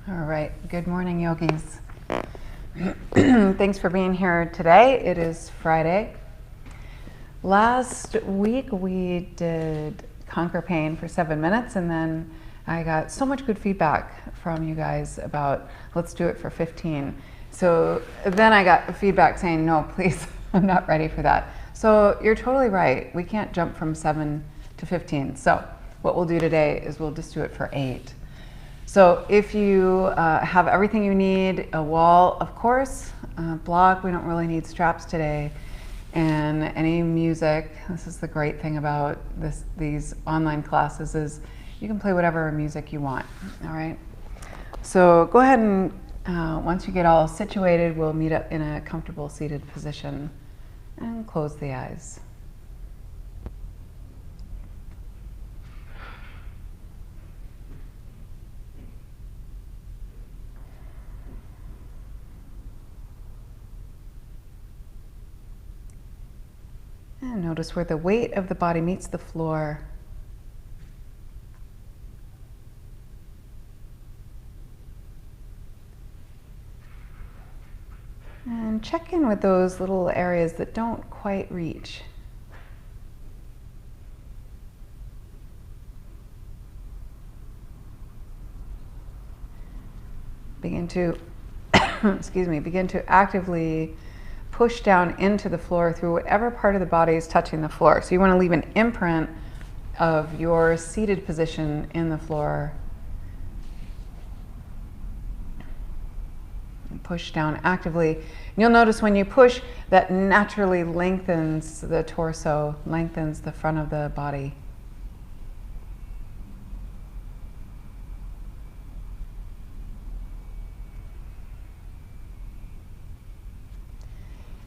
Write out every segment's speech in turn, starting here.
All right, good morning, yogis. Thanks for being here today. It is Friday. Last week we did Conquer Pain for 7 minutes, and then I got so much good feedback from you guys about let's do it for 15. So then I got feedback saying, no, please, I'm not ready for that. So you're totally right. We can't jump from 7 to 15. So what we'll do today is we'll just do it for 8. So if you have everything you need, a wall, of course, block, we don't really need straps today, and any music. This is the great thing about these online classes is you can play whatever music you want, all right? So go ahead and once you get all situated, we'll meet up in a comfortable seated position and close the eyes. And notice where the weight of the body meets the floor. And check in with those little areas that don't quite reach. Begin to, begin to actively push down into the floor through whatever part of the body is touching the floor. So you want to leave an imprint of your seated position in the floor. And push down actively. And you'll notice when you push, that naturally lengthens the torso, lengthens the front of the body.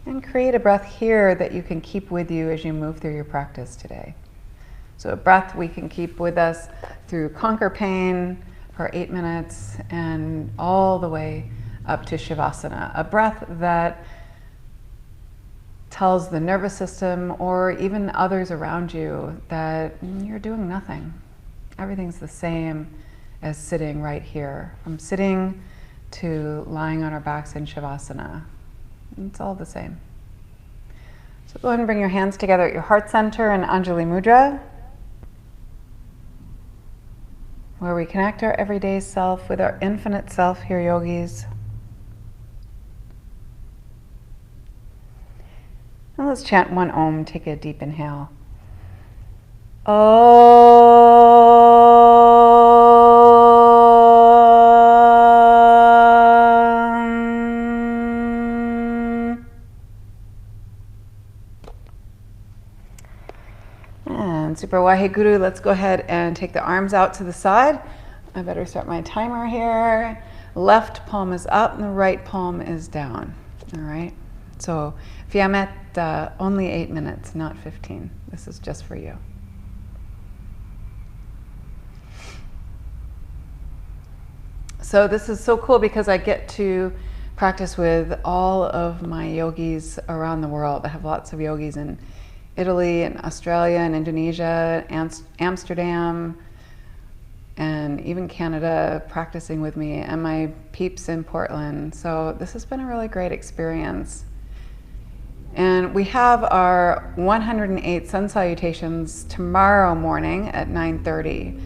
And create a breath here that you can keep with you as you move through your practice today. So a breath we can keep with us through Conquer Pain for 8 minutes and all the way up to Shavasana. A breath that tells the nervous system or even others around you that you're doing nothing. Everything's the same as sitting right here. From sitting to lying on our backs in Shavasana. It's all the same. So go ahead and bring your hands together at your heart center in Anjali Mudra, where we connect our everyday self with our infinite self here, yogis. Now let's chant one Om. Take a deep inhale. And Super Waheguru, let's go ahead and take the arms out to the side. I better start my timer here. Left palm is up and the right palm is down. All right. So Fiamet, only 8 minutes, not 15. This is just for you. So this is so cool because I get to practice with all of my yogis around the world. I have lots of yogis in Italy and Australia and Indonesia, Amsterdam, and even Canada practicing with me, and my peeps in Portland. So this has been a really great experience. And we have our 108 sun salutations tomorrow morning at 9:30.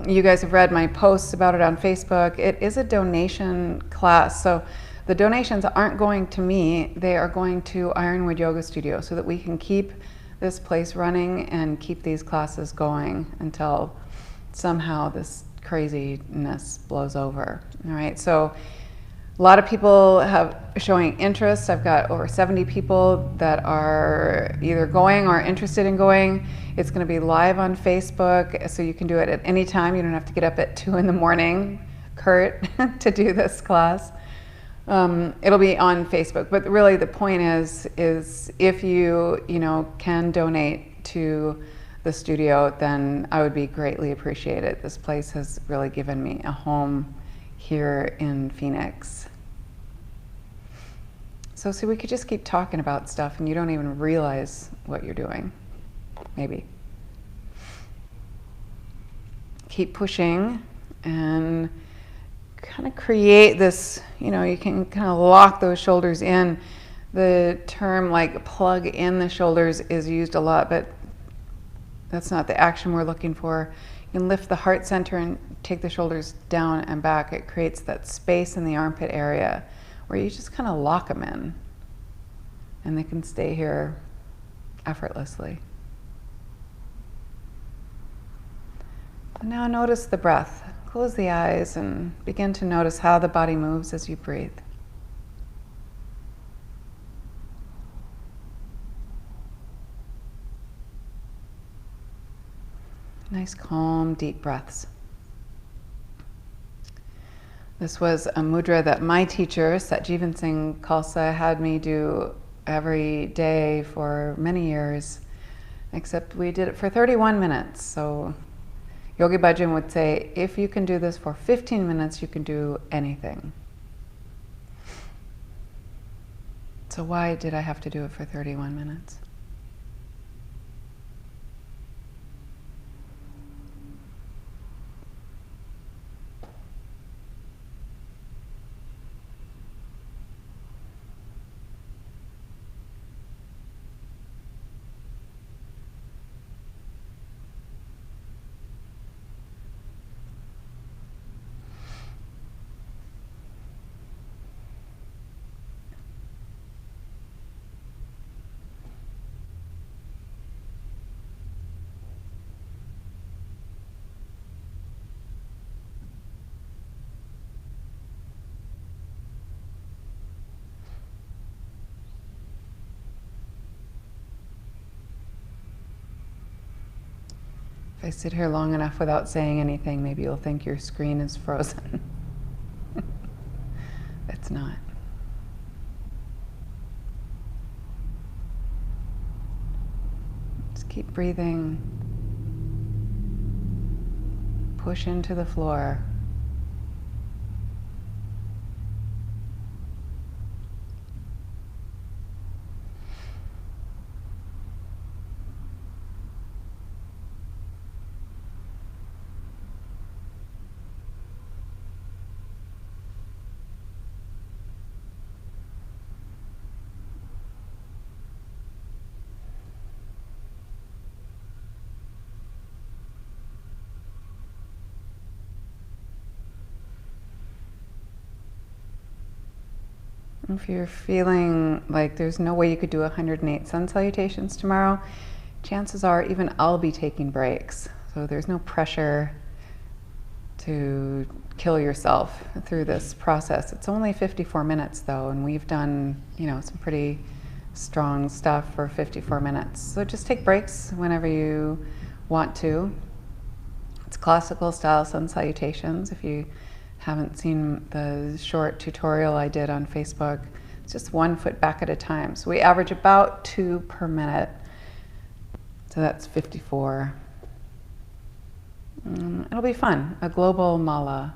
You guys have read my posts about it on Facebook. It is a donation class. So the donations aren't going to me, they are going to Ironwood Yoga Studios so that we can keep this place running and keep these classes going until somehow this craziness blows over. All right, so a lot of people have showing interest. I've got over 70 people that are either going or interested in going. It's going to be live on Facebook, so you can do it at any time. You don't have to get up at 2 in the morning, Kurt, to do this class. It'll be on Facebook, but really the point is if you can donate to the studio, then I would be greatly appreciated. This place has really given me a home here in Phoenix. So we could just keep talking about stuff and you don't even realize what you're doing, maybe. Keep pushing and kind of create this, you can kind of lock those shoulders in. The term like plug in the shoulders is used a lot, but that's not the action we're looking for. You can lift the heart center and take the shoulders down and back. It creates that space in the armpit area where you just kind of lock them in, and they can stay here effortlessly. And now notice the breath. Close the eyes and begin to notice how the body moves as you breathe. Nice, calm, deep breaths. This was a mudra that my teacher, Satjivan Singh Khalsa, had me do every day for many years, except we did it for 31 minutes. So Yogi Bhajan would say, if you can do this for 15 minutes, you can do anything. So why did I have to do it for 31 minutes? If I sit here long enough without saying anything, maybe you'll think your screen is frozen. It's not. Just keep breathing. Push into the floor. If you're feeling like there's no way you could do 108 sun salutations tomorrow, chances are even I'll be taking breaks. So there's no pressure to kill yourself through this process. It's only 54 minutes though, and we've done, some pretty strong stuff for 54 minutes. So just take breaks whenever you want to. It's classical style sun salutations. If you haven't seen the short tutorial I did on Facebook, it's just 1 foot back at a time. So we average about 2 per minute. So that's 54. It'll be fun, a global mala.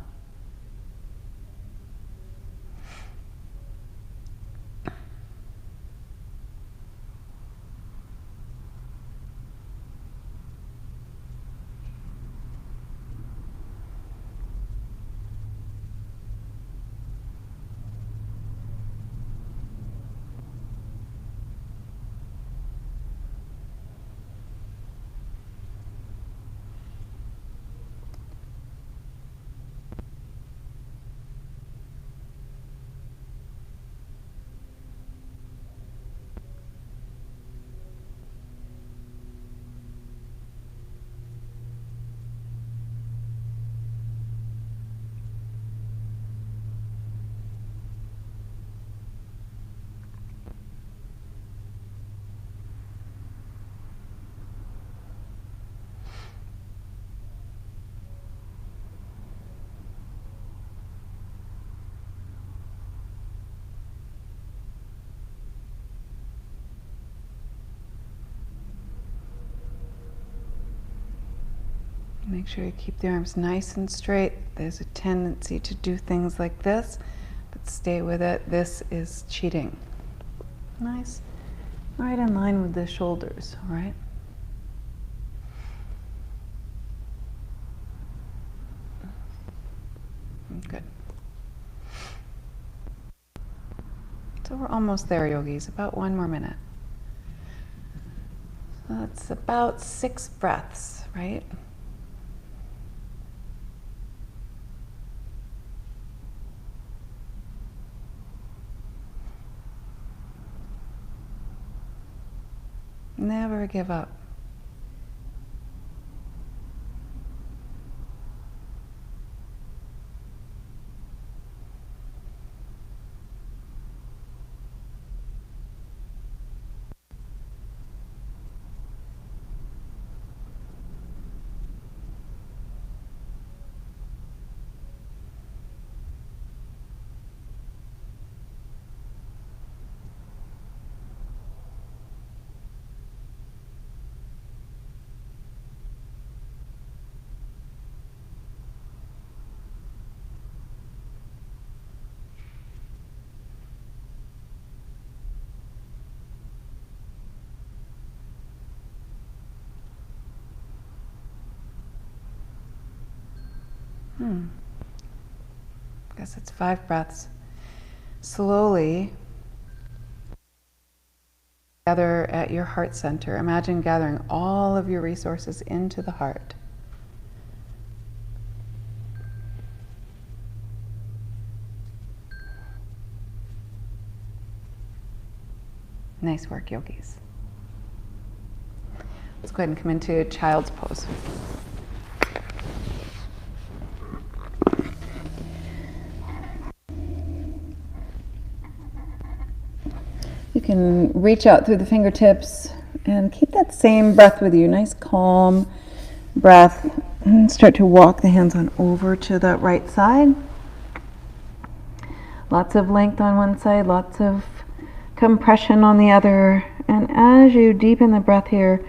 Make sure you keep the arms nice and straight. There's a tendency to do things like this, but stay with it. This is cheating. Nice. Right in line with the shoulders, all right? Good. So we're almost there, yogis, about 1 more minute. So that's about 6 breaths, right? Never give up. Guess it's 5 breaths. Slowly gather at your heart center. Imagine gathering all of your resources into the heart. Nice work, yogis. Let's go ahead and come into child's pose. You can reach out through the fingertips and keep that same breath with you. Nice calm breath. And start to walk the hands on over to the right side. Lots of length on one side, lots of compression on the other. And as you deepen the breath here,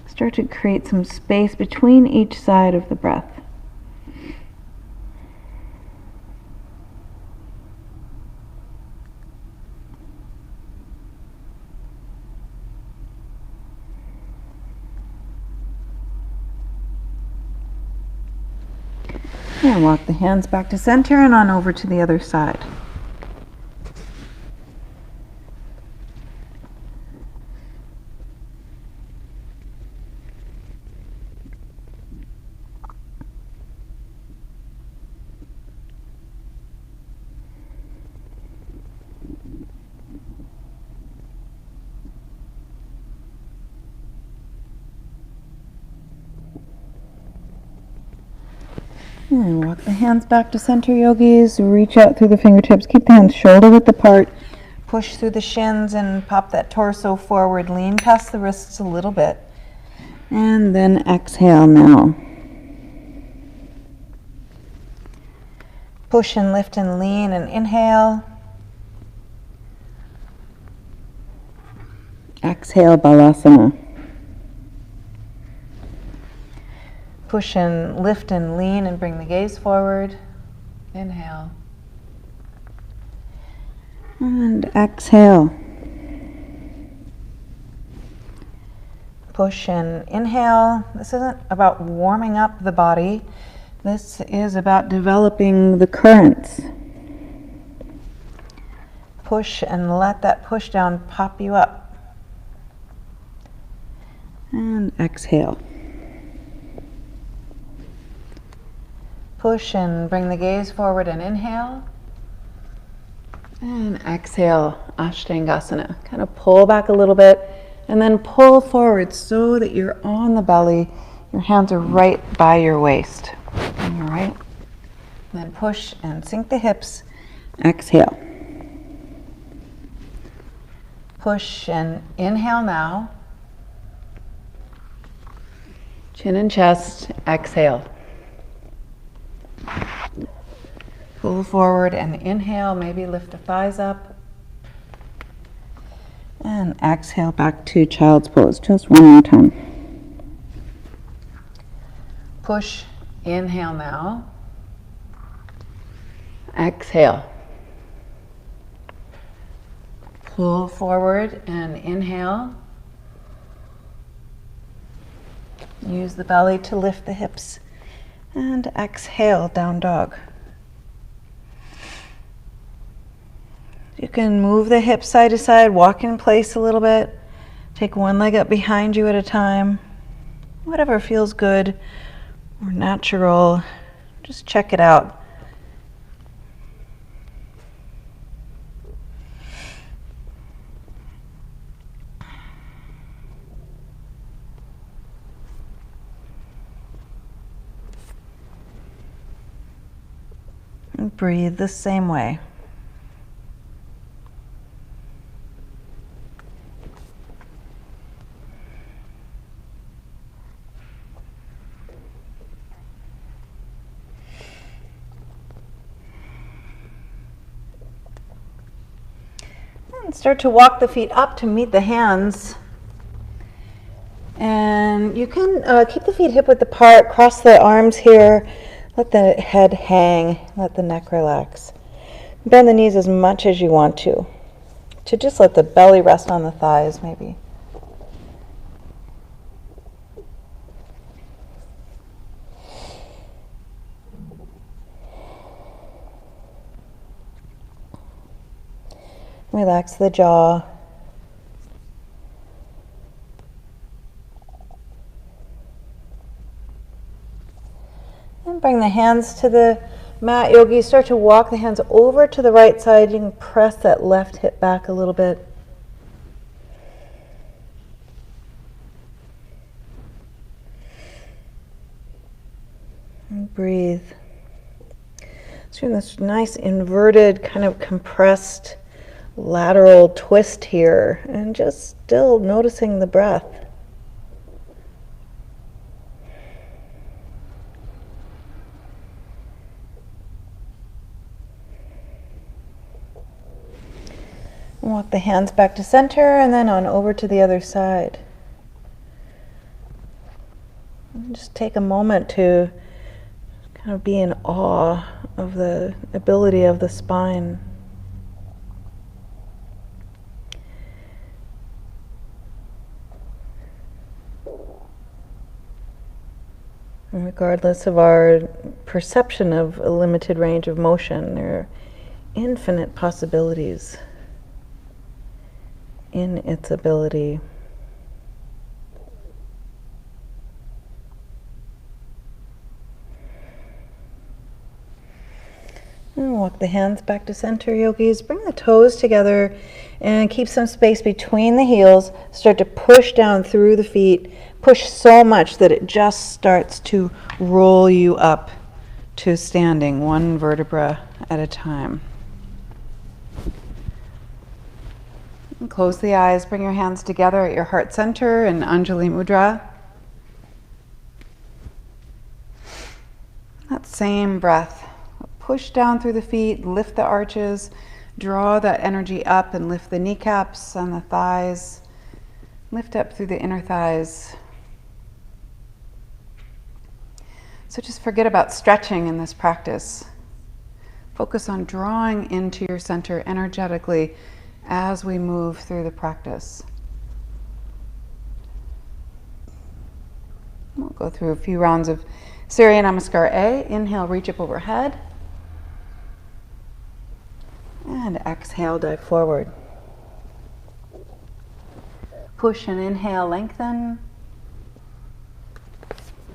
start to create some space between each side of the breath. And walk the hands back to center and on over to the other side. And walk the hands back to center, yogis. Reach out through the fingertips. Keep the hands shoulder width apart. Push through the shins and pop that torso forward. Lean past the wrists a little bit. And then exhale now. Push and lift and lean and inhale. Exhale, balasana. Push and lift and lean and bring the gaze forward. Inhale. And exhale. Push and inhale. This isn't about warming up the body. This is about developing the currents. Push and let that push down pop you up. And exhale. Push and bring the gaze forward and inhale. And exhale, Ashtangasana. Kind of pull back a little bit and then pull forward so that you're on the belly. Your hands are right by your waist. All right. And then push and sink the hips. Exhale. Push and inhale now. Chin and chest. Exhale. Pull forward and inhale, maybe lift the thighs up. And exhale back to child's pose, just one more time. Push, inhale now. Exhale. Pull forward and inhale. Use the belly to lift the hips. And exhale, down dog. You can move the hips side to side, walk in place a little bit. Take one leg up behind you at a time. Whatever feels good or natural, just check it out. And breathe the same way. And start to walk the feet up to meet the hands. And you can keep the feet hip width apart, cross the arms here, let the head hang, let the neck relax. Bend the knees as much as you want to just let the belly rest on the thighs maybe. Relax the jaw. And bring the hands to the mat, yogi. Start to walk the hands over to the right side. You can press that left hip back a little bit. And breathe. So you're in this nice inverted, kind of compressed lateral twist here, and just still noticing the breath. Walk the hands back to center and then on over to the other side. And just take a moment to kind of be in awe of the ability of the spine. And regardless of our perception of a limited range of motion, there are infinite possibilities in its ability. And walk the hands back to center, yogis. Bring the toes together and keep some space between the heels. Start to push down through the feet. Push so much that it just starts to roll you up to standing, one vertebra at a time. And close the eyes, bring your hands together at your heart center in Unruly Mudra. That same breath. Push down through the feet, lift the arches, draw that energy up and lift the kneecaps and the thighs. Lift up through the inner thighs. So just forget about stretching in this practice. Focus on drawing into your center energetically as we move through the practice. We'll go through a few rounds of Surya Namaskar A. Inhale, reach up overhead. And exhale, dive forward. Push and inhale, lengthen.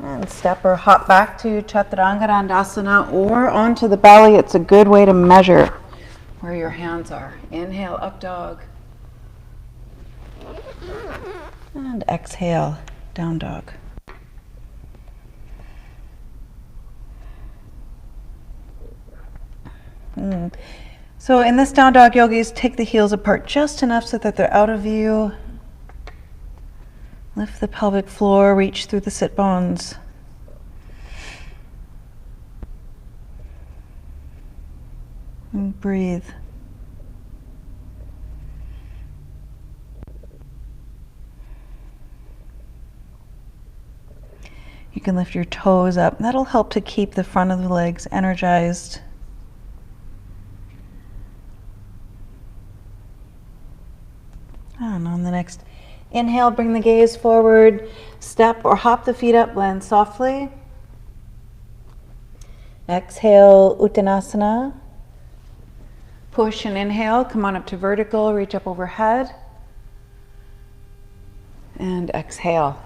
And step or hop back to Chaturanga Dandasana or onto the belly. It's a good way to measure where your hands are. Inhale, up dog. And exhale, down dog. So in this down dog, yogis, take the heels apart just enough so that they're out of view. Lift the pelvic floor, reach through the sit bones. And breathe. You can lift your toes up. That'll help to keep the front of the legs energized. And on the next inhale, bring the gaze forward, step or hop the feet up, land softly. Exhale, Uttanasana. Push and inhale, come on up to vertical, reach up overhead. And exhale.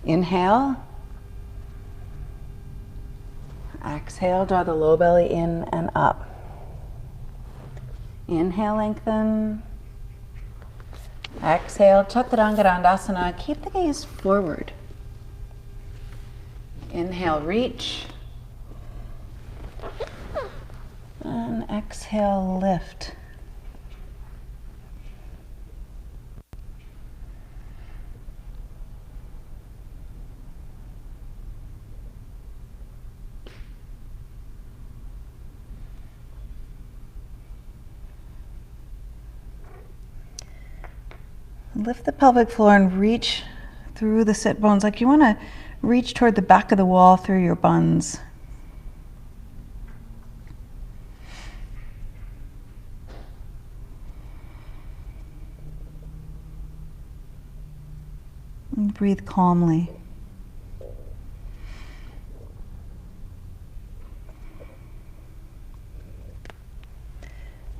Inhale. Exhale, draw the low belly in and up. Inhale, lengthen. Exhale, Chaturanga Dandasana. Keep the gaze forward. Inhale, reach. And exhale, lift. Lift the pelvic floor and reach through the sit bones like you want to reach toward the back of the wall through your buns. And breathe calmly.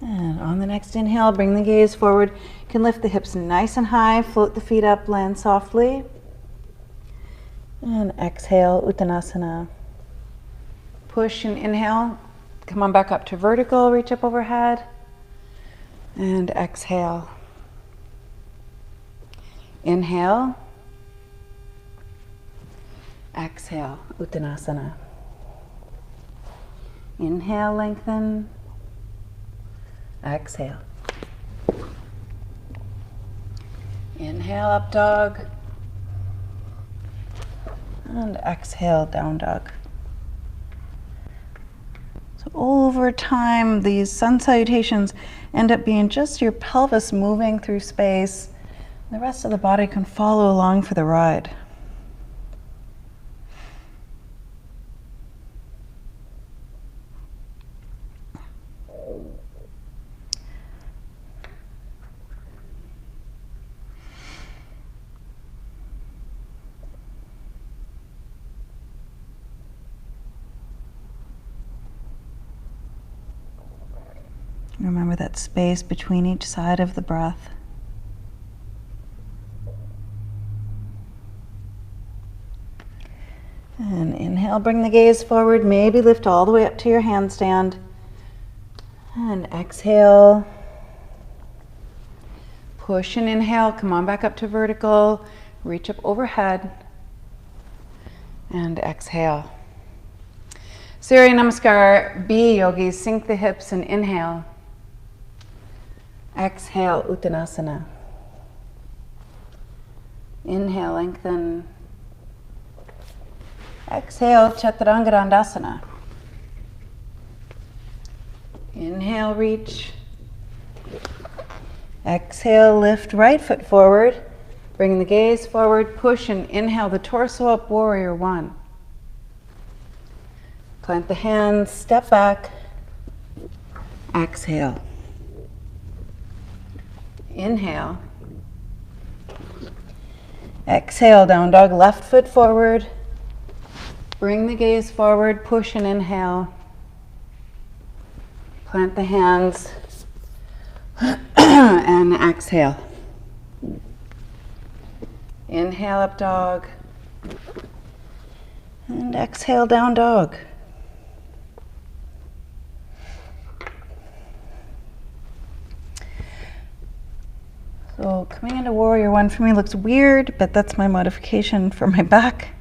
And on the next inhale, bring the gaze forward. You can lift the hips nice and high, float the feet up, land softly. And exhale, Uttanasana. Push and inhale. Come on back up to vertical, reach up overhead. And exhale. Inhale. Exhale, Uttanasana. Inhale, lengthen. Exhale. Inhale, up dog. And exhale, down dog. So over time, these sun salutations end up being just your pelvis moving through space. The rest of the body can follow along for the ride. Remember that space between each side of the breath. And inhale, bring the gaze forward. Maybe lift all the way up to your handstand. And exhale. Push and inhale. Come on back up to vertical. Reach up overhead. And exhale. Surya Namaskar. Be yogis. Sink the hips and inhale. Exhale, Uttanasana. Inhale, lengthen. Exhale, Chaturanga Dandasana. Inhale, reach. Exhale, lift right foot forward. Bring the gaze forward, push and inhale the torso up, warrior one. Plant the hands, step back. Exhale. Inhale. Exhale, down dog, left foot forward. Bring the gaze forward, push and inhale. Plant the hands and exhale. Inhale, up dog. And exhale, down dog. So coming into warrior one for me looks weird, but that's my modification for my back.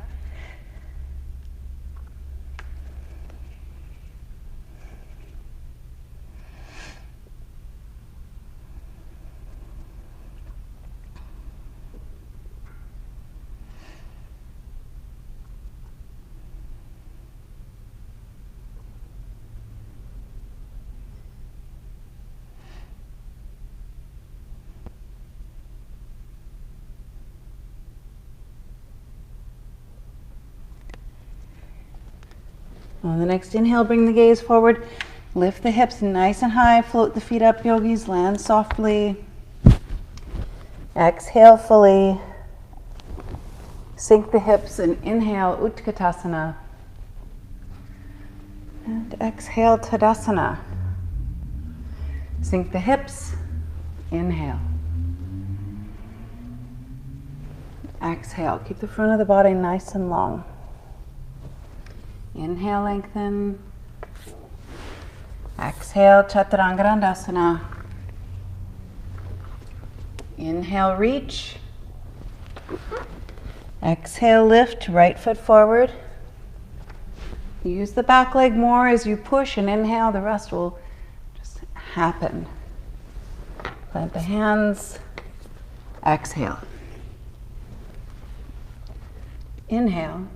On the next inhale, bring the gaze forward. Lift the hips nice and high. Float the feet up, yogis. Land softly. Exhale fully. Sink the hips and inhale, Utkatasana. And exhale, Tadasana. Sink the hips, inhale. Exhale, keep the front of the body nice and long. Inhale, lengthen. Exhale, Chaturanga Dandasana. Inhale, reach. Exhale, lift, right foot forward. Use the back leg more as you push and inhale, the rest will just happen. Plant the hands, exhale. Inhale.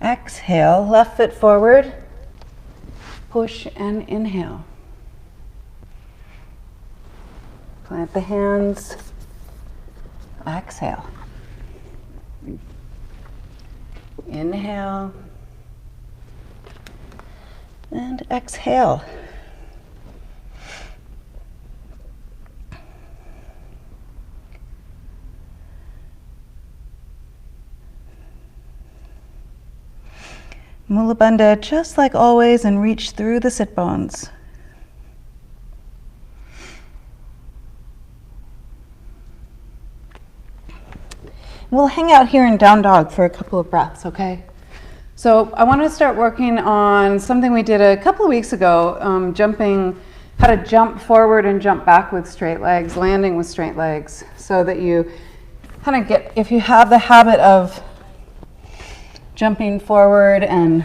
Exhale, left foot forward. Push and inhale. Plant the hands. Exhale. Inhale. And exhale. Mula Bandha just like always and reach through the sit bones. We'll hang out here in down dog for a couple of breaths, okay? So I want to start working on something we did a couple of weeks ago, how to jump forward and jump back with straight legs, landing with straight legs, so that you kind of get, if you have the habit of jumping forward and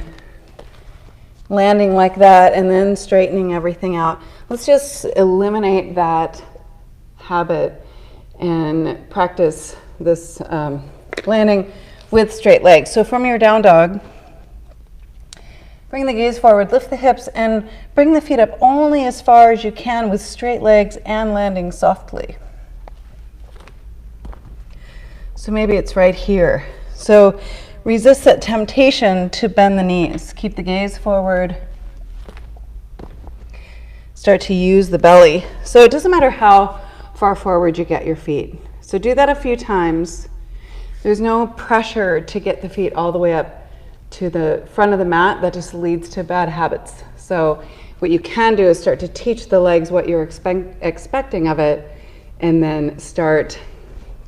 landing like that and then straightening everything out. Let's just eliminate that habit and practice this landing with straight legs. So from your down dog, bring the gaze forward, lift the hips, and bring the feet up only as far as you can with straight legs and landing softly. So maybe it's right here. So resist that temptation to bend the knees. Keep the gaze forward. Start to use the belly. So it doesn't matter how far forward you get your feet. So do that a few times. There's no pressure to get the feet all the way up to the front of the mat. That just leads to bad habits. So what you can do is start to teach the legs what you're expecting of it, and then start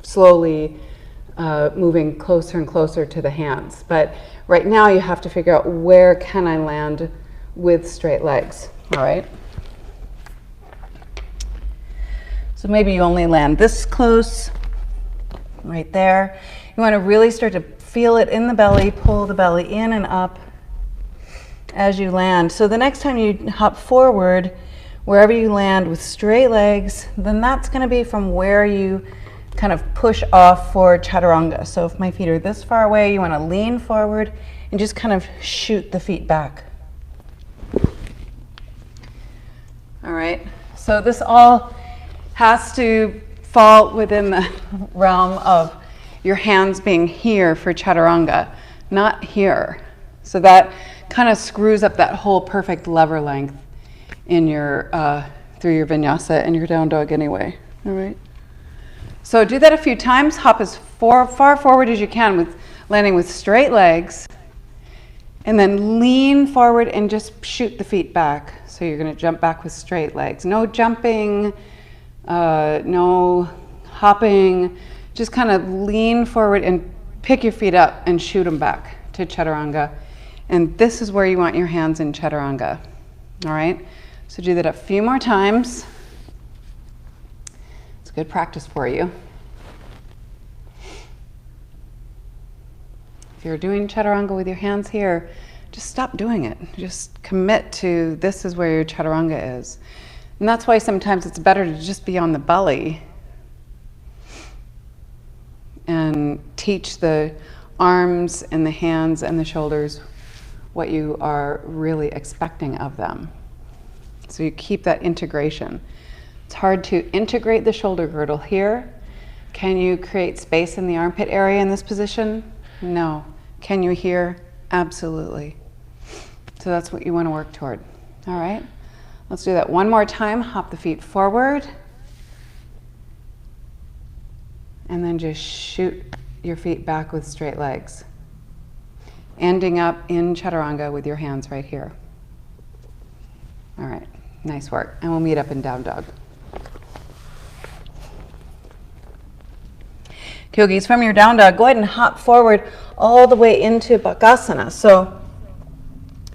slowly moving closer and closer to the hands. But right now you have to figure out, where can I land with straight legs, all right? So maybe you only land this close, right there. You want to really start to feel it in the belly, pull the belly in and up as you land. So the next time you hop forward, wherever you land with straight legs, then that's going to be from where you kind of push off for chaturanga. So if my feet are this far away, you want to lean forward and just kind of shoot the feet back. All right, so this all has to fall within the realm of your hands being here for chaturanga, not here. So that kind of screws up that whole perfect lever length in your through your vinyasa and your down dog anyway. All right. So do that a few times. Hop as far forward as you can with landing with straight legs, and then lean forward and just shoot the feet back. So you're going to jump back with straight legs. No jumping, no hopping. Just kind of lean forward and pick your feet up and shoot them back to chaturanga. And this is where you want your hands in chaturanga. All right? So do that a few more times. It's good practice for you. If you're doing chaturanga with your hands here, just stop doing it. Just commit to, this is where your chaturanga is. And that's why sometimes it's better to just be on the belly and teach the arms and the hands and the shoulders what you are really expecting of them. So you keep that integration. It's hard to integrate the shoulder girdle here. Can you create space in the armpit area in this position? No. Can you here? Absolutely. So that's what you want to work toward. All right? Let's do that one more time. Hop the feet forward. And then just shoot your feet back with straight legs. ending up in chaturanga with your hands right here. All right, nice work. And we'll meet up in down dog. Yogis, from your down dog, go ahead and hop forward all the way into Bakasana. So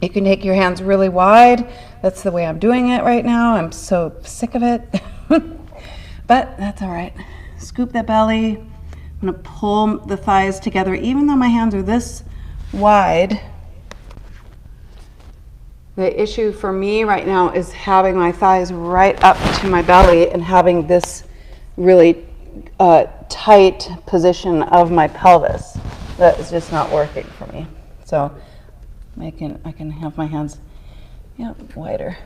you can take your hands really wide. That's the way I'm doing it right now. I'm so sick of it. But that's all right. Scoop the belly. I'm going to pull the thighs together. Even though my hands are this wide, the issue for me right now is having my thighs right up to my belly and having this really tight position of my pelvis. That is just not working for me. So I can have my hands wider.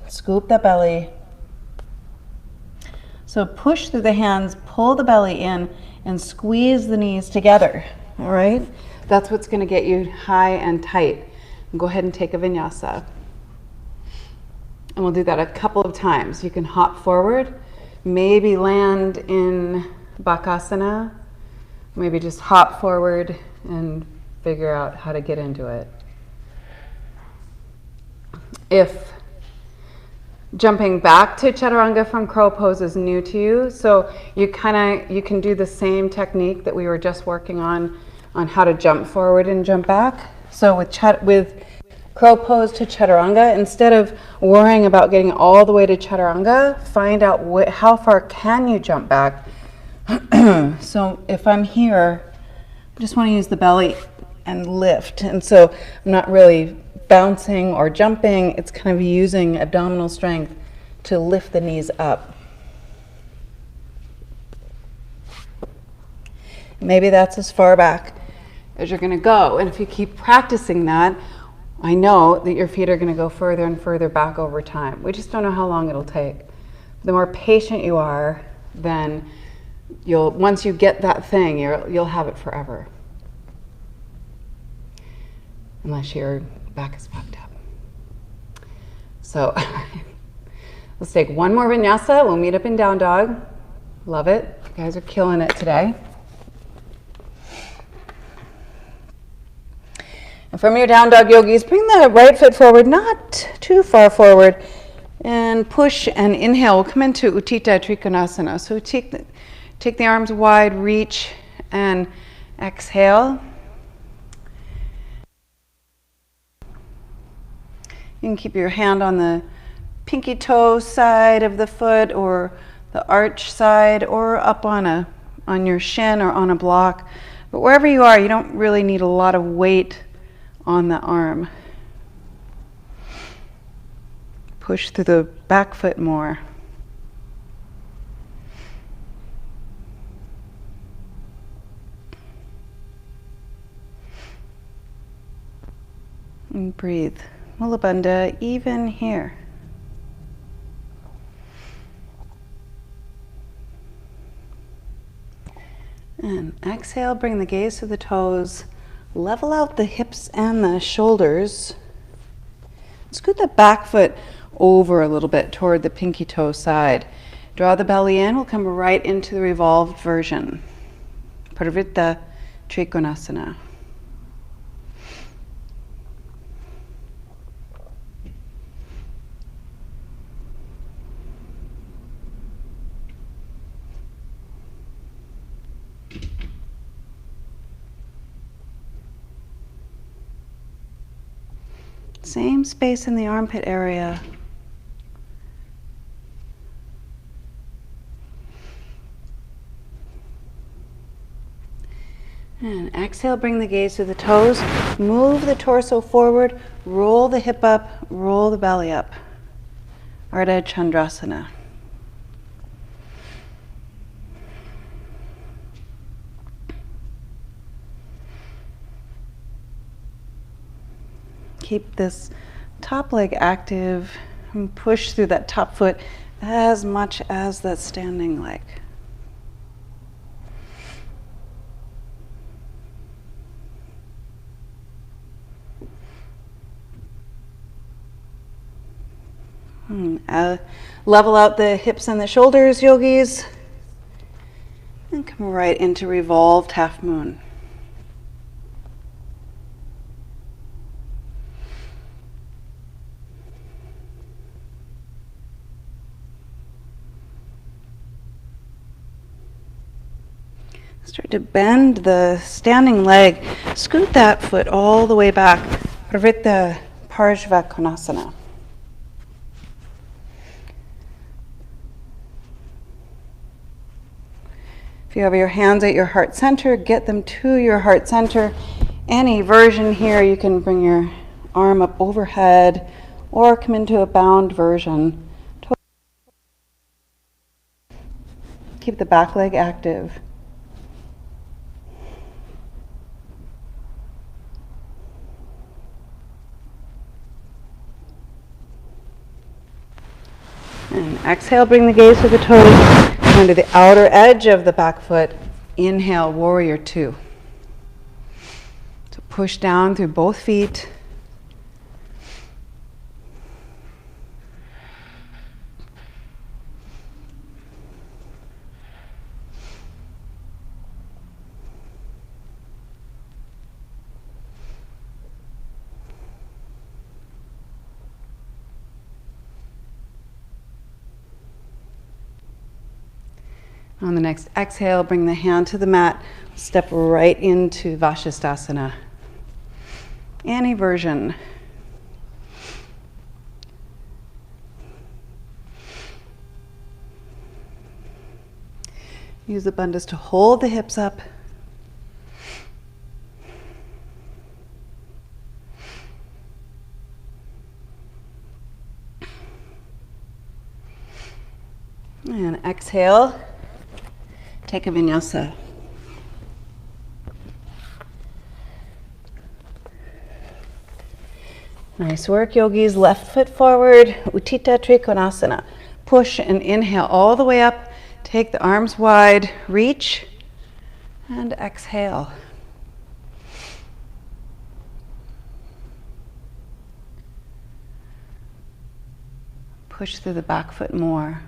Scoop the belly. So push through the hands, pull the belly in, and squeeze the knees together. All right? That's what's going to get you high and tight. And go ahead and take a vinyasa. And we'll do that a couple of times. You can hop forward, maybe land in Bakasana, maybe just hop forward and figure out how to get into it. If jumping back to chaturanga from crow pose is new to you, so you can do the same technique that we were just working on how to jump forward and jump back. So with crow pose to chaturanga, instead of worrying about getting all the way to chaturanga, find out how far can you jump back. So if I'm here, I just want to use the belly and lift, and so I'm not really bouncing or jumping. It's kind of using abdominal strength to lift the knees up. Maybe that's as far back as you're going to go, and if you keep practicing that, I know that your feet are going to go further and further back over time. We just don't know how long it'll take. The more patient you are, then once you get that thing, you'll have it forever. Unless your back is fucked up. So let's take one more vinyasa. We'll meet up in down dog. Love it. You guys are killing it today. And from your down dog, yogis, bring the right foot forward, not too far forward, and push and inhale. We'll come into Utthita Trikonasana. So take the arms wide, reach, and exhale. You can keep your hand on the pinky toe side of the foot or the arch side or up on your shin or on a block. But wherever you are, you don't really need a lot of weight on the arm. Push through the back foot more. And breathe. Mula Bandha, even here. And exhale, bring the gaze to the toes. Level out the hips and the shoulders. Scoot the back foot over a little bit toward the pinky toe side. Draw the belly in. We'll come right into the revolved version. Parvritta Trikonasana. Same space in the armpit area. And exhale, bring the gaze to the toes. Move the torso forward, roll the hip up, roll the belly up. Ardha Chandrasana. Keep this top leg active and push through that top foot as much as that standing leg. Level out the hips and the shoulders, yogis, and come right into revolved half moon. to bend the standing leg. Scoot that foot all the way back. Pravritta Parshvakonasana. If you have your hands at your heart center, get them to your heart center. Any version here, you can bring your arm up overhead or come into a bound version. Keep the back leg active. And exhale, bring the gaze to the toes, come to the outer edge of the back foot. Inhale, warrior two. So push down through both feet. On the next exhale, bring the hand to the mat, step right into Vashisthasana. Any version. Use the bandhas to hold the hips up. And exhale. Take a vinyasa. Nice work, yogis. Left foot forward, Utthita Trikonasana. Push and inhale all the way up. Take the arms wide, reach, and exhale. Push through the back foot more.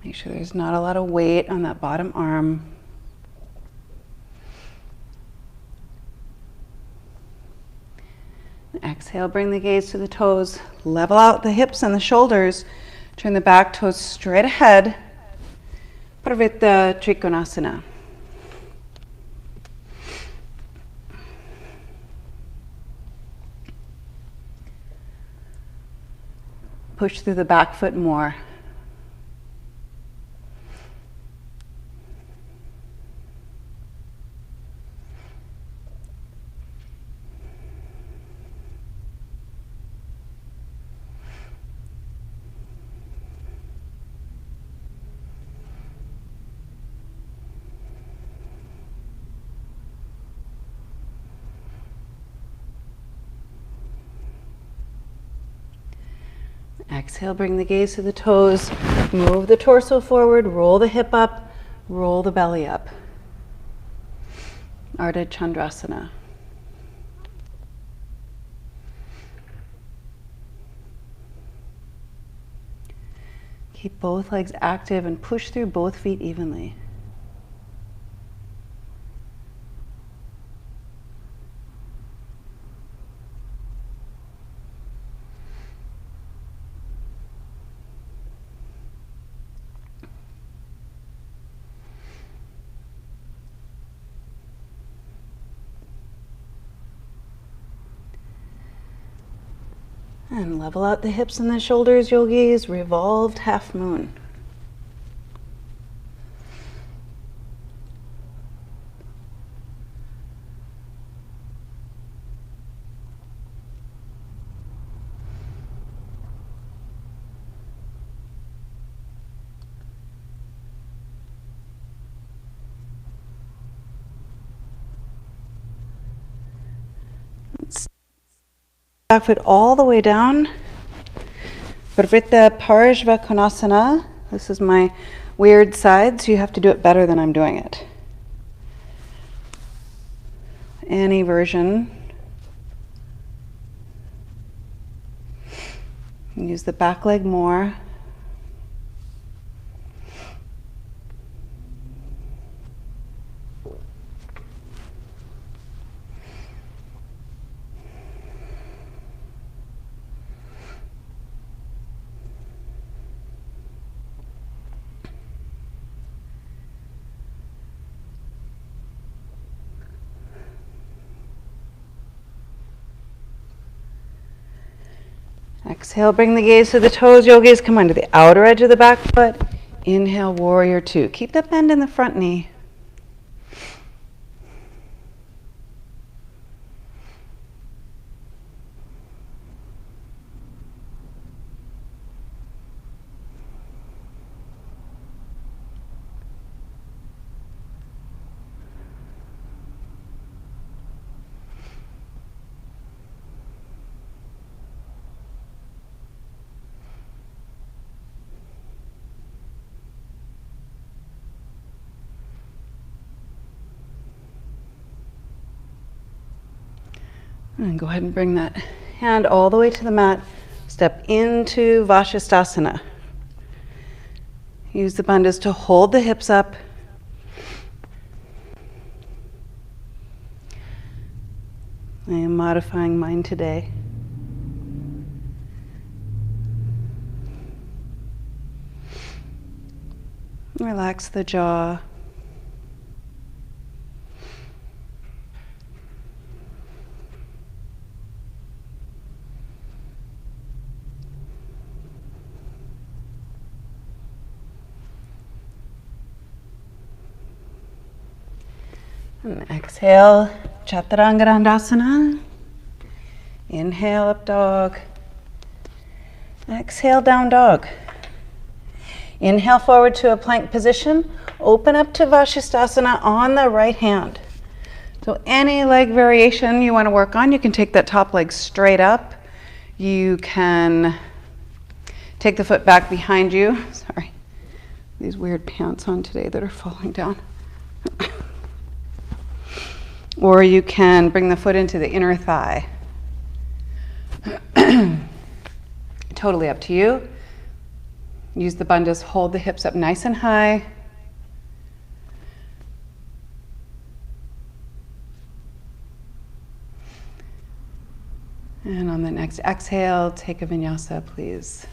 Make sure there's not a lot of weight on that bottom arm. Exhale, bring the gaze to the toes. Level out the hips and the shoulders. Turn the back toes straight ahead. Pravritta Trikonasana. Push through the back foot more. Exhale, bring the gaze to the toes. Move the torso forward, roll the hip up, roll the belly up. Ardha Chandrasana. Keep both legs active and push through both feet evenly. And level out the hips and the shoulders, yogis. Revolved half moon. Back foot all the way down. Pravritta Parshvakonasana. This is my weird side, so you have to do it better than I'm doing it. Any version. Use the back leg more. Exhale, bring the gaze to the toes, yogis. Come on to the outer edge of the back foot. Inhale, warrior two. Keep the bend in the front knee. And go ahead and bring that hand all the way to the mat. Step into Vashisthasana. Use the bandhas to hold the hips up. I am modifying mine today. Relax the jaw. And exhale, Chaturanga Dandasana. Inhale, up dog. Exhale, down dog. Inhale forward to a plank position. Open up to Vashisthasana on the right hand. So any leg variation you want to work on, you can take that top leg straight up. You can take the foot back behind you. Sorry, these weird pants on today that are falling down. Or you can bring the foot into the inner thigh. Totally up to you. Use the bandhas, hold the hips up nice and high. And on the next exhale, take a vinyasa, please.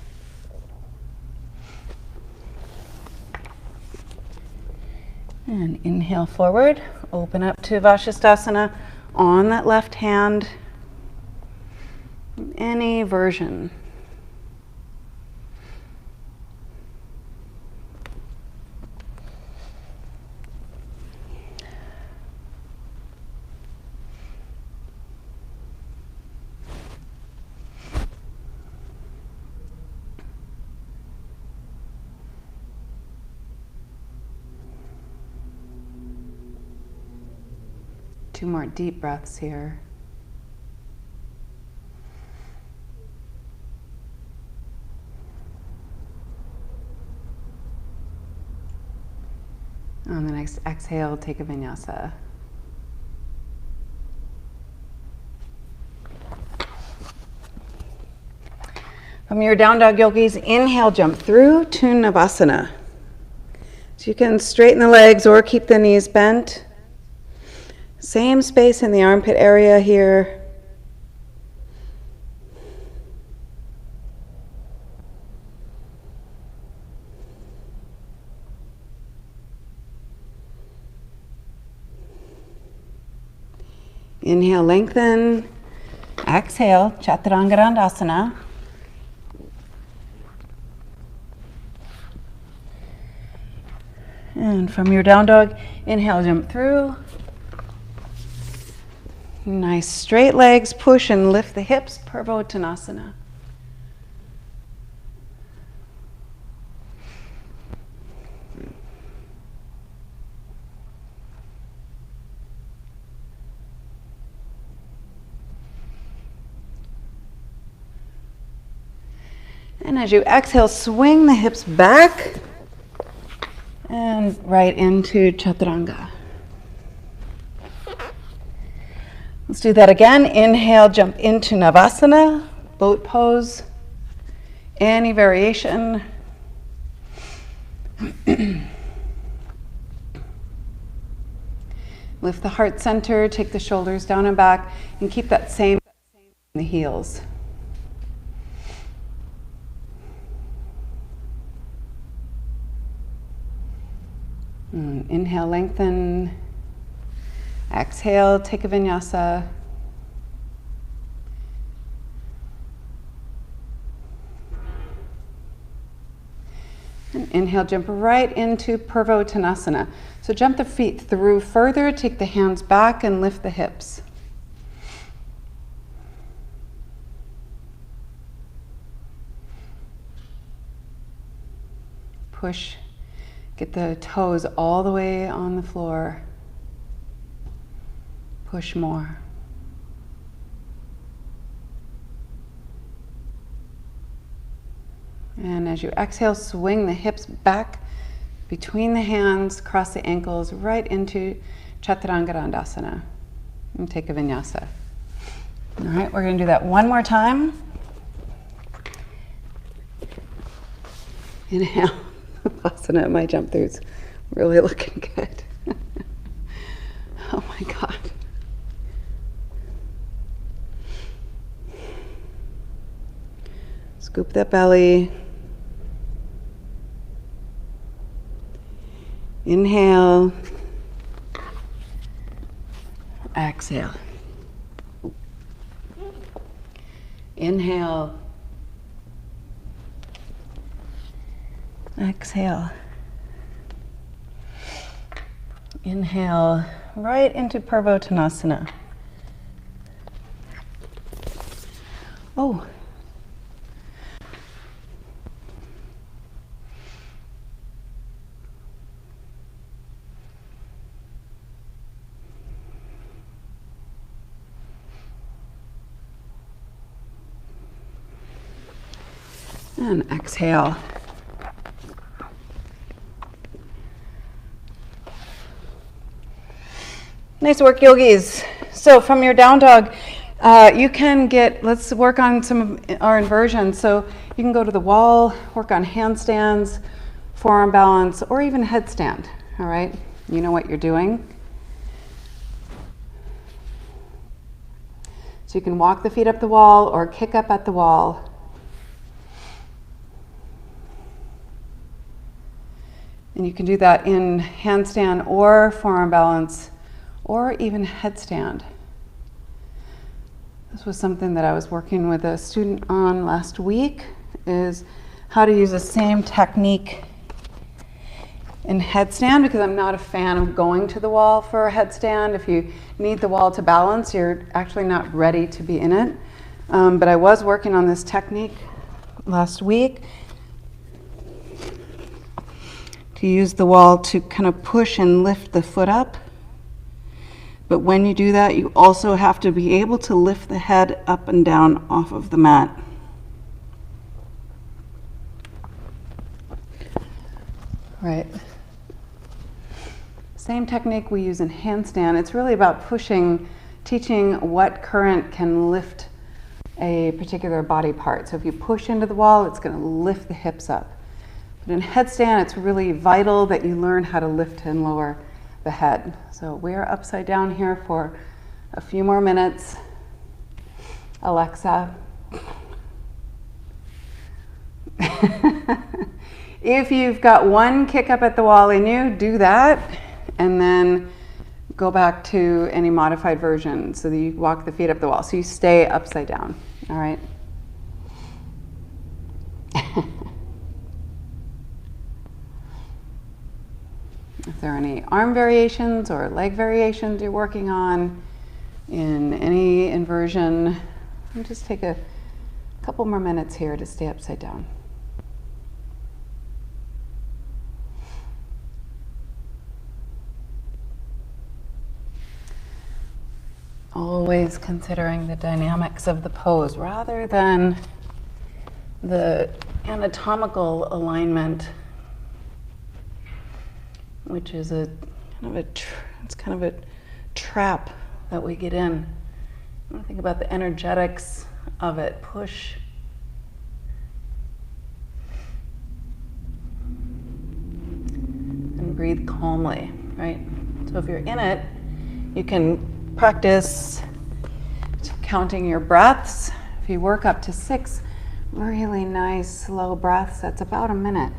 And inhale forward, open up to Vashisthasana on that left hand, any version. Two more deep breaths here. On the next exhale, take a vinyasa. From your down dog, yogis, inhale, jump through to Navasana. So you can straighten the legs or keep the knees bent. Same space in the armpit area here. Inhale, lengthen. Exhale, Chaturanga Dandasana. And from your down dog, inhale, jump through. Nice straight legs, push and lift the hips, Purvottanasana. And as you exhale, swing the hips back and right into Chaturanga. Let's do that again. Inhale, jump into Navasana, boat pose. Any variation. Lift the heart center, take the shoulders down and back, and keep that same in the heels. Inhale, lengthen. Exhale, take a vinyasa. inhale, jump right into Purvottanasana. So jump the feet through further, take the hands back and lift the hips. Push, get the toes all the way on the floor. Push more. And as you exhale, swing the hips back between the hands, cross the ankles right into Chaturanga. And take a Vinyasa. All right, we're going to do that one more time. Inhale. Asana at my jump throughs. Really looking good. Oh my God. Scoop that belly. Inhale. Exhale. Inhale. Exhale. Inhale right into Purvottanasana. Oh. And exhale. Nice work, yogis. So from your down dog, you can let's work on some of our inversions. So you can go to the wall, work on handstands, forearm balance, or even headstand, all right? You know what you're doing. So you can walk the feet up the wall or kick up at the wall. And you can do that in handstand or forearm balance or even headstand. This was something that I was working with a student on last week, is how to use the same technique in headstand, because I'm not a fan of going to the wall for a headstand. If you need the wall to balance, you're actually not ready to be in it. But I was working on this technique last week to use the wall to kind of push and lift the foot up. But when you do that, you also have to be able to lift the head up and down off of the mat. Right. Same technique we use in handstand. It's really about pushing, teaching what current can lift a particular body part. So if you push into the wall, it's going to lift the hips up. But in headstand, it's really vital that you learn how to lift and lower the head. So we're upside down here for a few more minutes. Alexa. If you've got one kick up at the wall in you, do that, and then go back to any modified version so that you walk the feet up the wall. So you stay upside down, all right? If there are any arm variations or leg variations you're working on in any inversion, I'll just take a couple more minutes here to stay upside down. Always considering the dynamics of the pose rather than the anatomical alignment, which is it's kind of a trap that we get in. I want to think about the energetics of it. Push. And breathe calmly, right? So if you're in it, you can practice counting your breaths. If you work up to 6 really nice slow breaths, that's about a minute.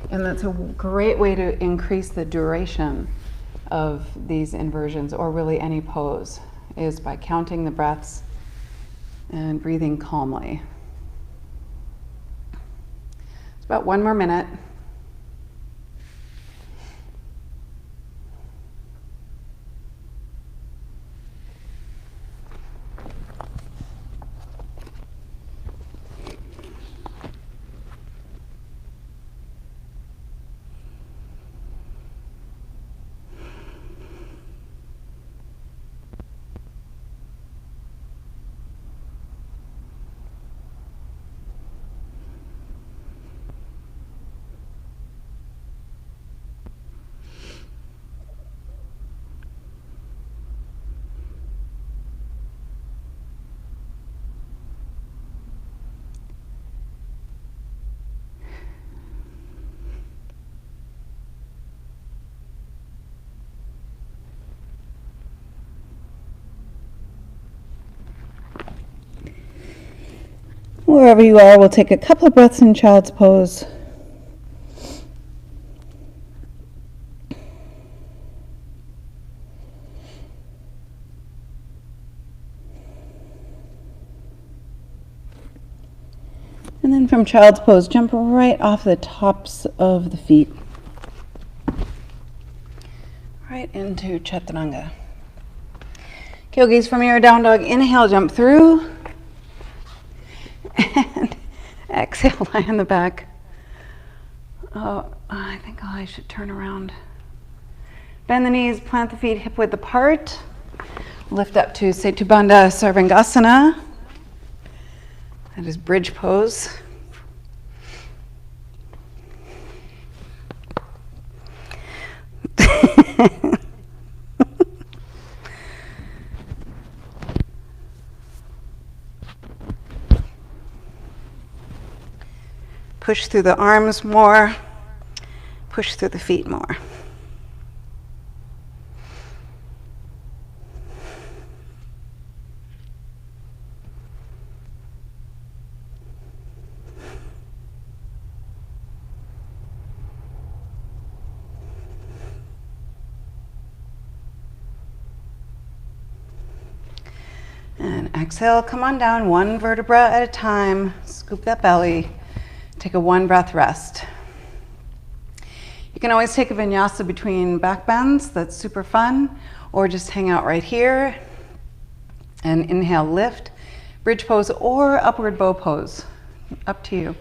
And that's a great way to increase the duration of these inversions, or really any pose, is by counting the breaths and breathing calmly. It's about 1 more minute. Wherever you are, we'll take a couple of breaths in child's pose. And then from child's pose, jump right off the tops of the feet. Right into Chaturanga. Yogis, from your down dog, inhale, jump through. And exhale, lie on the back. Oh, I think I should turn around. Bend the knees, plant the feet hip width apart. Lift up to Setu Bandha Sarvangasana. That is bridge pose. Push through the arms more, push through the feet more. And exhale, come on down, one vertebra at a time. Scoop that belly. Take a one breath rest. You can always take a vinyasa between back bends. That's super fun. Or just hang out right here. And inhale, lift. Bridge pose or upward bow pose. Up to you.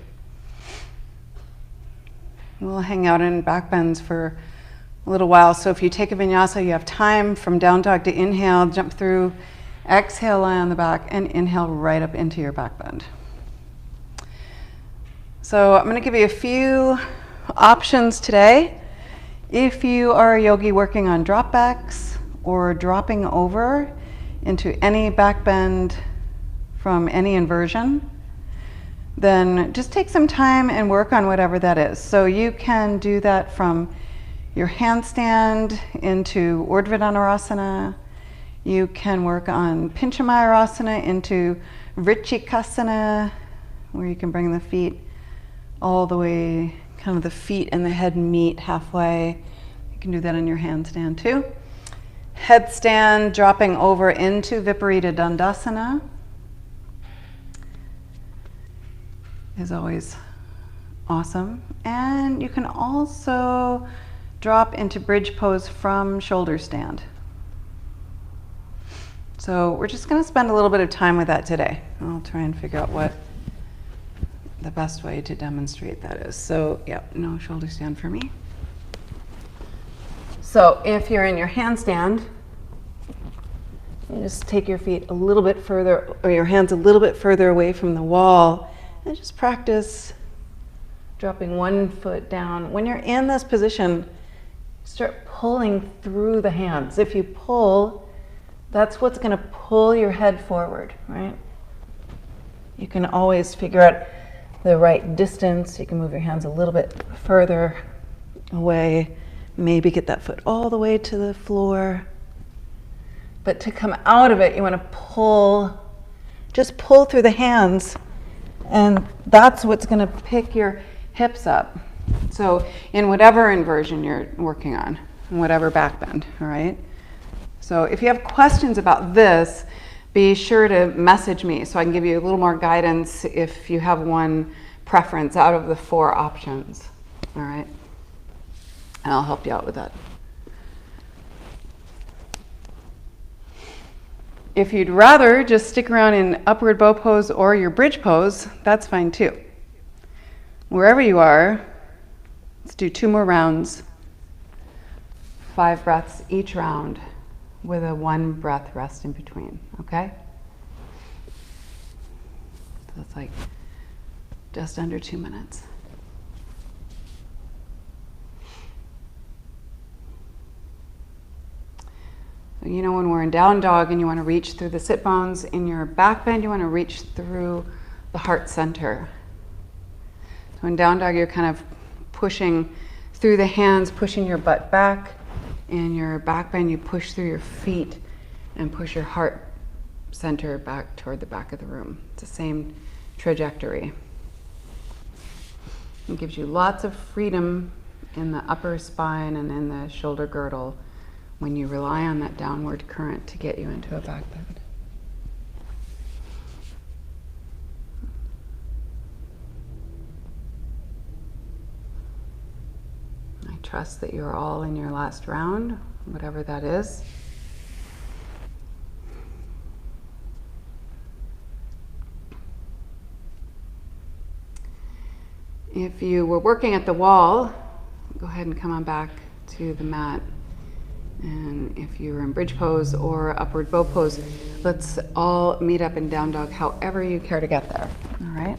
We'll hang out in back bends for a little while. So if you take a vinyasa, you have time from down dog to inhale, jump through. Exhale, lie on the back, and inhale right up into your back bend. So I'm going to give you a few options today. If you are a yogi working on drop backs or dropping over into any back bend from any inversion, then just take some time and work on whatever that is. So you can do that from your handstand into Urdhva Dhanurasana. You can work on Pinchamayurasana into Vrichikasana, where you can bring the feet all the way, kind of the feet and the head meet halfway. You can do that in your handstand too. Headstand, dropping over into Viparita Dandasana is always awesome. And you can also drop into bridge pose from shoulder stand. So we're just going to spend a little bit of time with that today. I'll try and figure out what the best way to demonstrate that is. So yeah, no shoulder stand for me. So if you're in your handstand, you just take your feet a little bit further, or your hands a little bit further away from the wall, and just practice dropping one foot down. When you're in this position, start pulling through the hands. If you pull, that's what's going to pull your head forward, right? You can always figure out the right distance. You can move your hands a little bit further away. Maybe get that foot all the way to the floor. But to come out of it, you want to pull, just pull through the hands. And that's what's going to pick your hips up. So in whatever inversion you're working on, in whatever back bend, all right? So if you have questions about this, be sure to message me so I can give you a little more guidance if you have one preference out of the 4 options, all right? And I'll help you out with that. If you'd rather just stick around in upward bow pose or your bridge pose, that's fine too. Wherever you are, let's do 2 more rounds, 5 breaths each round, with a 1 breath rest in between, okay? So it's like just under 2 minutes. So you know when we're in down dog and you want to reach through the sit bones, in your back bend you want to reach through the heart center. So in down dog you're kind of pushing through the hands, pushing your butt back. In your back bend, you push through your feet and push your heart center back toward the back of the room. It's the same trajectory. It gives you lots of freedom in the upper spine and in the shoulder girdle when you rely on that downward current to get you into a back bend. I trust that you're all in your last round, whatever that is. If you were working at the wall, go ahead and come on back to the mat. And if you're in bridge pose or upward bow pose, let's all meet up in down dog, however you care to get there. All right?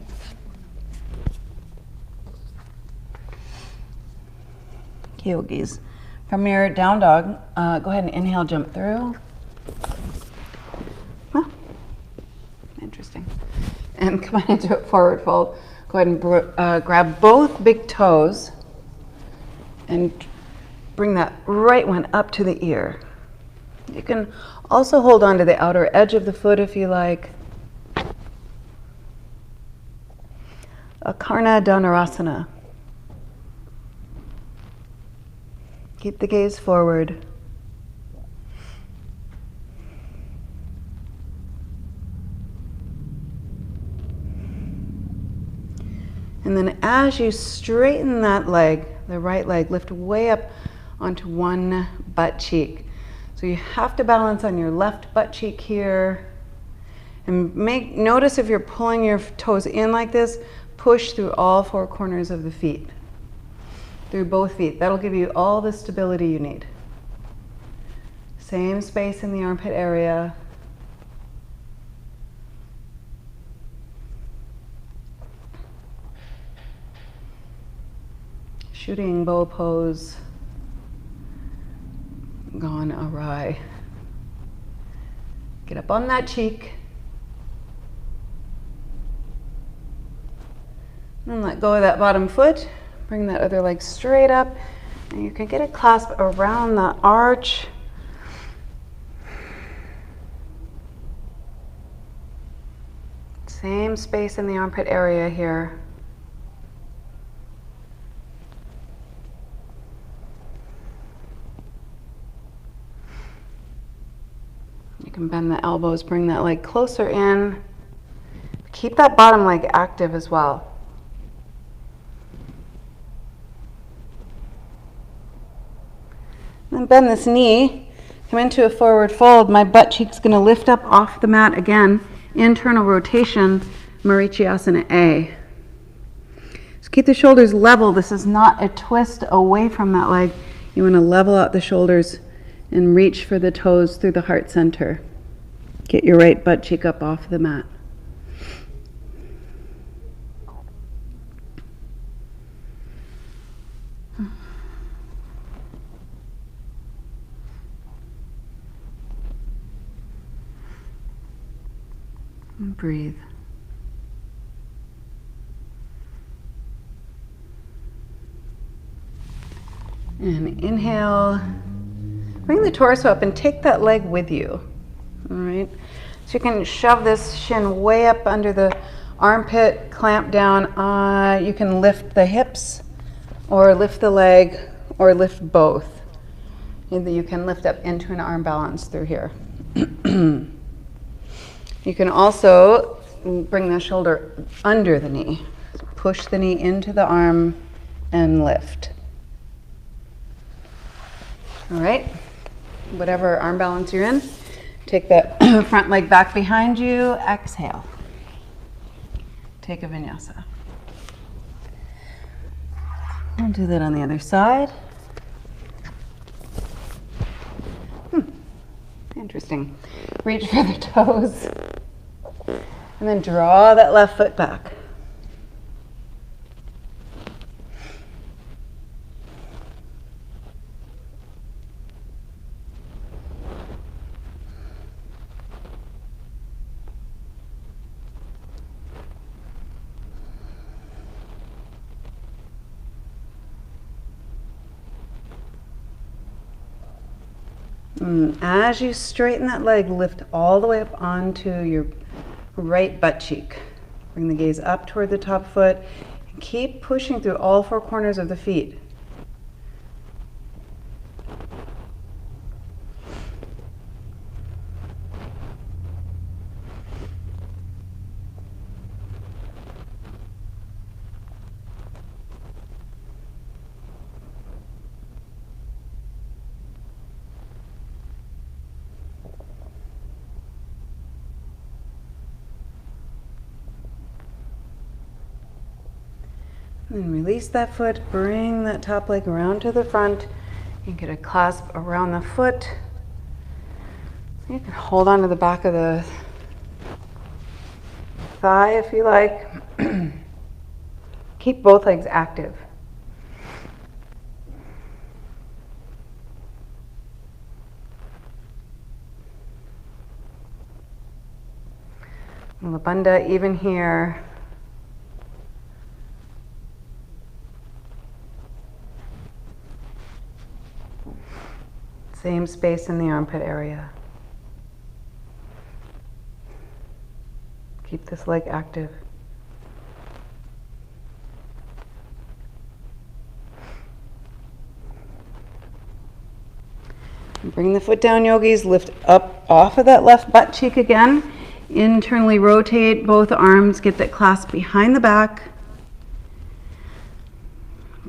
Okay, yogis. From your down dog, go ahead and inhale, jump through. Huh. Interesting. And come on into a forward fold. Go ahead and grab both big toes and bring that right one up to the ear. You can also hold on to the outer edge of the foot if you like. Akarna Dhanurasana. Keep the gaze forward. And then as you straighten that leg, the right leg, lift way up onto one butt cheek. So you have to balance on your left butt cheek here. And notice if you're pulling your toes in like this, push through all four corners of the feet. Through both feet. That'll give you all the stability you need. Same space in the armpit area. Shooting bow pose gone awry. Get up on that cheek. And let go of that bottom foot. Bring that other leg straight up. And you can get a clasp around the arch. Same space in the armpit area here. You can bend the elbows, bring that leg closer in. Keep that bottom leg active as well. Then bend this knee, come into a forward fold. My butt cheek's going to lift up off the mat again. Internal rotation, Marichyasana A. So keep the shoulders level. This is not a twist away from that leg. You want to level out the shoulders and reach for the toes through the heart center. Get your right butt cheek up off the mat. And breathe. And inhale. Bring the torso up and take that leg with you. All right. So you can shove this shin way up under the armpit, clamp down. You can lift the hips, or lift the leg, or lift both. Either you can lift up into an arm balance through here. You can also bring the shoulder under the knee. Push the knee into the arm and lift. All right, whatever arm balance you're in, take that front leg back behind you, exhale. Take a vinyasa. I'll do that on the other side. Interesting. Reach for the toes. And then draw that left foot back. As you straighten that leg, lift all the way up onto your right butt cheek. Bring the gaze up toward the top foot. And keep pushing through all four corners of the feet. And release that foot, bring that top leg around to the front. You get a clasp around the foot. You can hold on to the back of the thigh if you like. Keep both legs active. Labandha even here. Same space in the armpit area. Keep this leg active. Bring the foot down, yogis. Lift up off of that left butt cheek again. Internally rotate both arms. Get that clasp behind the back.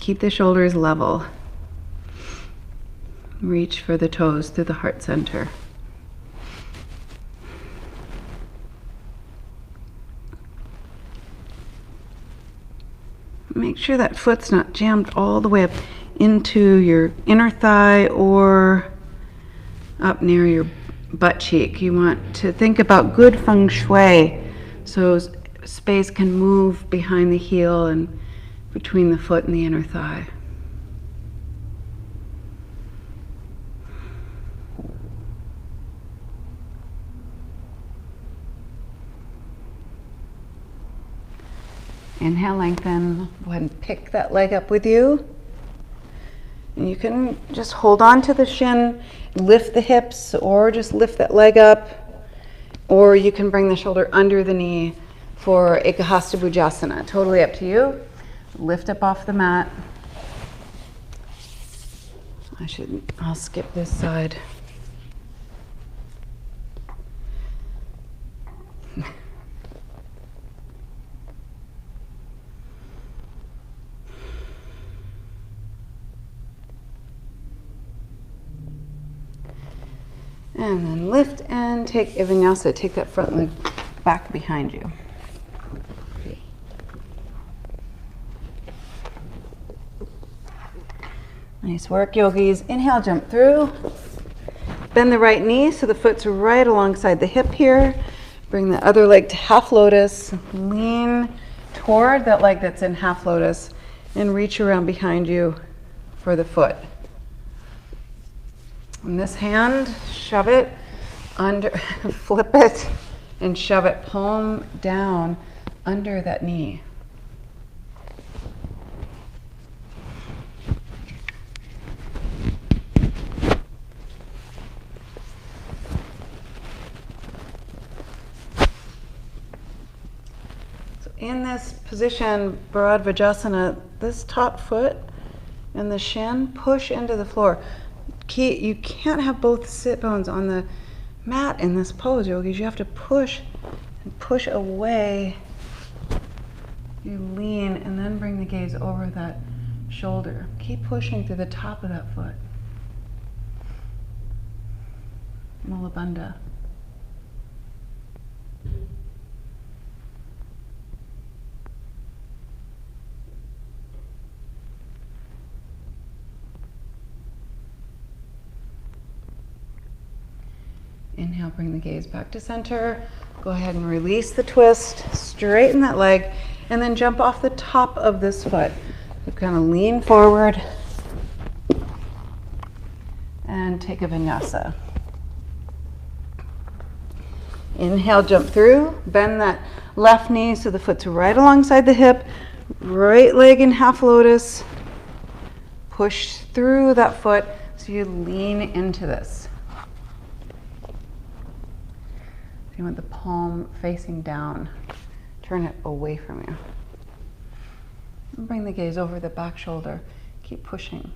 Keep the shoulders level. Reach for the toes through the heart center. Make sure that foot's not jammed all the way up into your inner thigh or up near your butt cheek. You want to think about good feng shui so space can move behind the heel and between the foot and the inner thigh. Inhale, lengthen. Go ahead and pick that leg up with you. And you can just hold on to the shin, lift the hips, or just lift that leg up. Or you can bring the shoulder under the knee for Ekahasta Bhujasana. Totally up to you. Lift up off the mat. I'll skip this side. And then lift and take a vinyasa. Take that front leg back behind you. Nice work, yogis. Inhale, jump through. Bend the right knee so the foot's right alongside the hip here. Bring the other leg to half lotus. Lean toward that leg that's in half lotus and reach around behind you for the foot. And this hand, shove it under, flip it and shove it palm down under that knee. So in this position, Bharadvajasana, this top foot and the shin push into the floor. You can't have both sit bones on the mat in this pose, yogis. You have to push and push away. You lean and then bring the gaze over that shoulder. Keep pushing through the top of that foot. Mulabandha. Inhale, bring the gaze back to center. Go ahead and release the twist, straighten that leg, and then jump off the top of this foot. You kind of lean forward and take a vinyasa. Inhale, jump through, bend that left knee so the foot's right alongside the hip, right leg in half lotus. Push through that foot so you lean into this. You want the palm facing down. Try turn it away from you. And bring the gaze over the back shoulder. Keep pushing.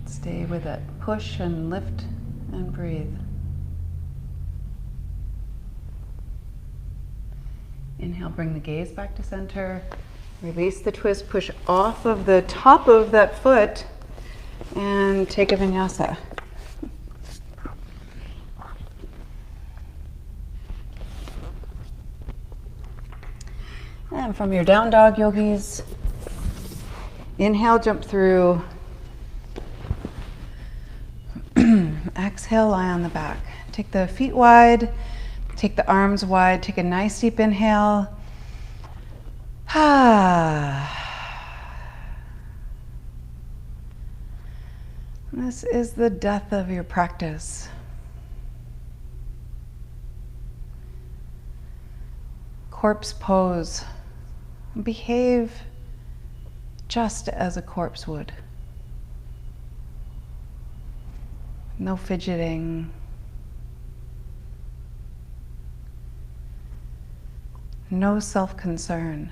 Stay with it. Push and lift and breathe. Inhale, bring the gaze back to center. Release the twist, push off of the top of that foot and take a vinyasa. And from your down dog, yogis, inhale, jump through. Exhale, lie on the back. Take the feet wide, take the arms wide, take a nice deep inhale. This is the death of your practice. Corpse pose. Behave just as a corpse would. No fidgeting. No self-concern.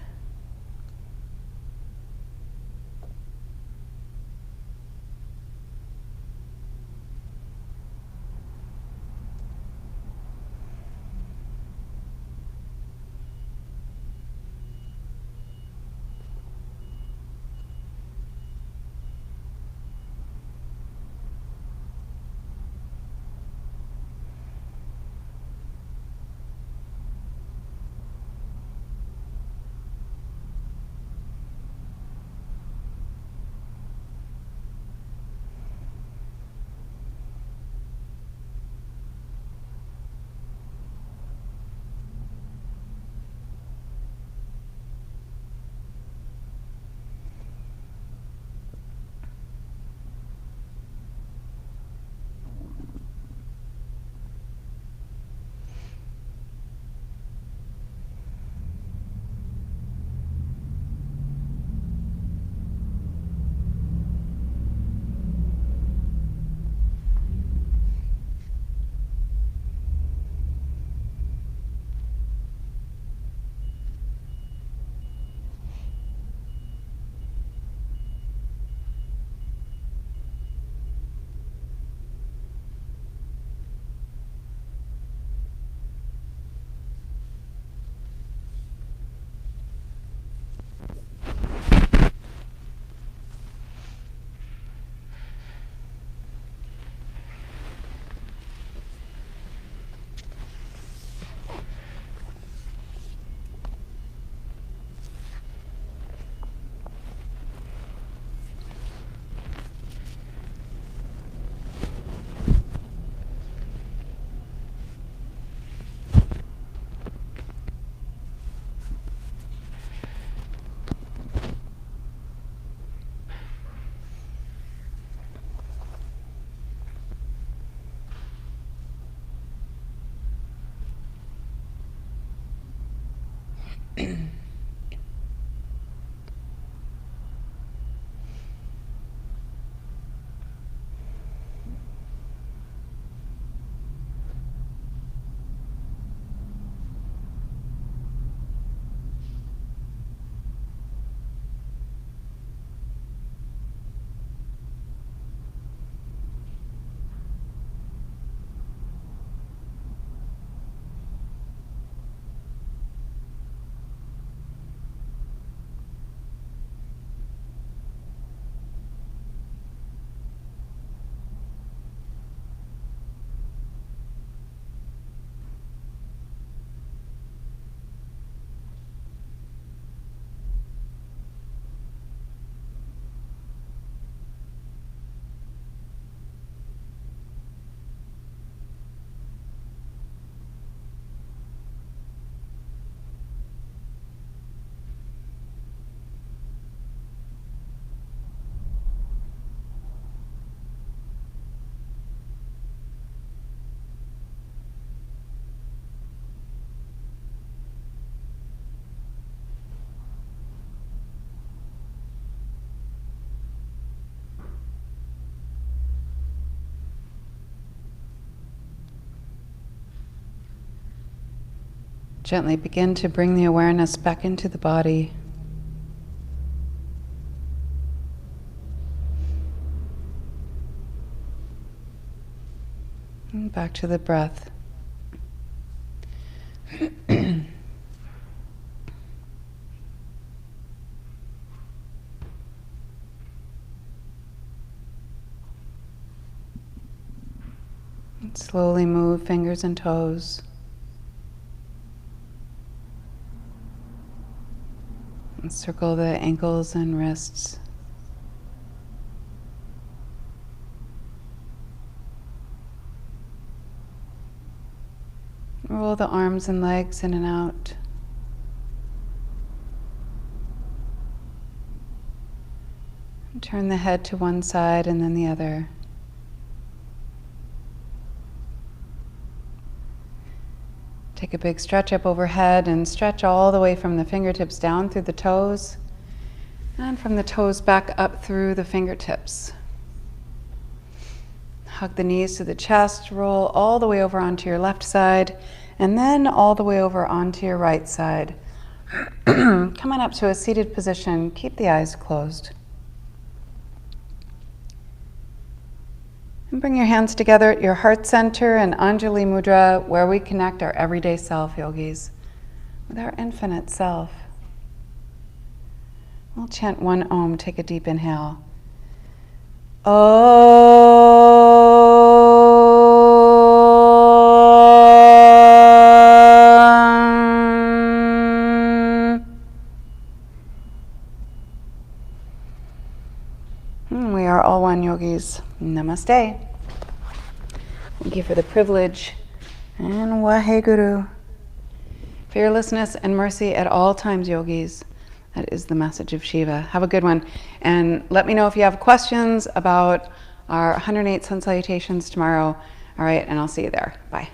Gently begin to bring the awareness back into the body. And back to the breath. And slowly move fingers and toes. And circle the ankles and wrists. Roll the arms and legs in and out. And turn the head to one side and then the other. Take a big stretch up overhead and stretch all the way from the fingertips down through the toes and from the toes back up through the fingertips. Hug the knees to the chest, roll all the way over onto your left side and then all the way over onto your right side. Come on up to a seated position. Keep the eyes closed. And bring your hands together at your heart center and Anjali Mudra, where we connect our everyday self, yogis, with our infinite self. We'll chant one Om. Take a deep inhale. We are all one, yogis. Namaste. Thank you for the privilege. And Waheguru. Fearlessness and mercy at all times, yogis. That is the message of Shiva. Have a good one. And let me know if you have questions about our 108 sun salutations tomorrow. All right, and I'll see you there. Bye.